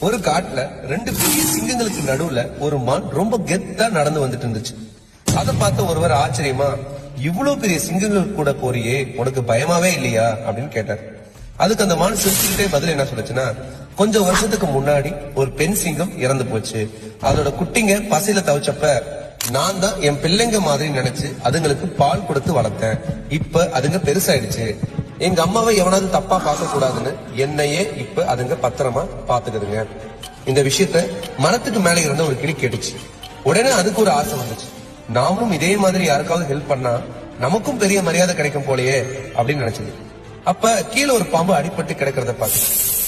ஒரு காட்டுல ரெண்டு பெரிய சிங்கங்களுக்கு நடுவுல ஒரு மான் ரொம்ப கெத்தா நடந்து வந்துட்டு இருந்துச்சு. அதை பார்த்த ஒருவர் ஆச்சரியமா, இவ்வளவு பெரிய சிங்கங்கள் கூட போறியே, உனக்கு பயமாவே இல்லையா அப்படின்னு கேட்டார். அதுக்கு அந்த மான் சிரிச்சுக்கிட்டே பதில் என்ன சொல்லுச்சுன்னா, கொஞ்சம் வருஷத்துக்கு முன்னாடி ஒரு பெண் சிங்கம் இறந்து போச்சு. அதோட குட்டிங்க பசியில தவிச்சப்ப நான் தான் என் பிள்ளைங்க மாதிரி நினைச்சு அதுங்களுக்கு பால் கொடுத்து வளர்த்தேன். இப்ப அதுங்க பெருசாயிடுச்சு. எங்க அம்மாவை எவனாவது தப்பா பார்க்க கூடாதுன்னு என்னையே இப்ப அதுங்க பத்திரமா பாத்துக்குதுங்க. இந்த விஷயத்த மரத்துக்கு மேல இருந்த ஒரு கிளி கேட்டுச்சு. உடனே அதுக்கு ஒரு ஆசை வந்துச்சு. நாமும் இதே மாதிரி யாருக்காவது ஹெல்ப் பண்ணா நமக்கும் பெரிய மரியாதை கிடைக்கும் போலயே அப்படின்னு நினைச்சது. அப்ப கீழே ஒரு பாம்பு அடிபட்டு கிடக்கிறத பார்த்து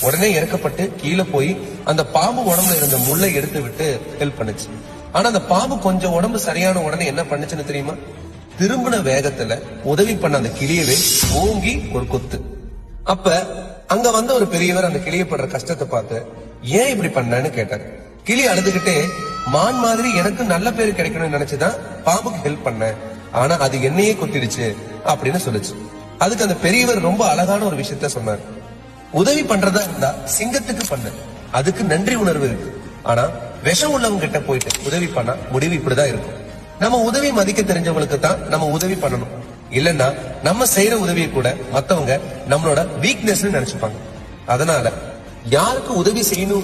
உடனே இறக்கப்பட்டு கீழே போய் அந்த பாம்பு உடம்புல இருந்த முள்ளை எடுத்து விட்டு ஹெல்ப் பண்ணுச்சு. ஆனா அந்த பாம்பு கொஞ்சம் உடம்பு சரியான உடனே என்ன பண்ணுச்சுன்னு தெரியுமா? திரும்பின வேகத்துல உதவி பண்ண அந்த கிளியவே ஓங்கி ஒரு கொத்து. அப்ப அங்க வந்த ஒரு பெரியவர் அந்த கிளிய படுற கஷ்டத்தை பார்த்து ஏன் இப்படி பண்ணான்னு கேட்டாரு. கிளி அழுதுகிட்டே, மான் மாதிரி எனக்கு நல்ல பேரு கிடைக்கணும்னு நினைச்சுதான் பாம்புக்கு ஹெல்ப் பண்ணேன், ஆனா அது என்னையே கொத்திடுச்சு அப்படின்னு சொல்லுச்சு. அதுக்கு அந்த பெரியவர் ரொம்ப அழகான ஒரு விஷயத்த சொன்னார். உதவி பண்றதா இருந்தா சிங்கத்துக்கு பண்ண, அதுக்கு நன்றி உணர்வு இருக்கு. ஆனா விஷம் உள்ளவங்க கிட்ட போயிட்டு உதவி பண்ணா முடிவு இப்படிதான் இருக்கும். நம்ம உதவி மதிக்க தெரிஞ்சவங்களுக்கு தான் நம்ம உதவி பண்ணணும். இல்லன்னா நம்ம செய்யற உதவியை கூட மத்தவங்க நம்மளோட வீக்னஸ் நினைச்சுப்பாங்க. அதனால யாருக்கு உதவி செய்யணும்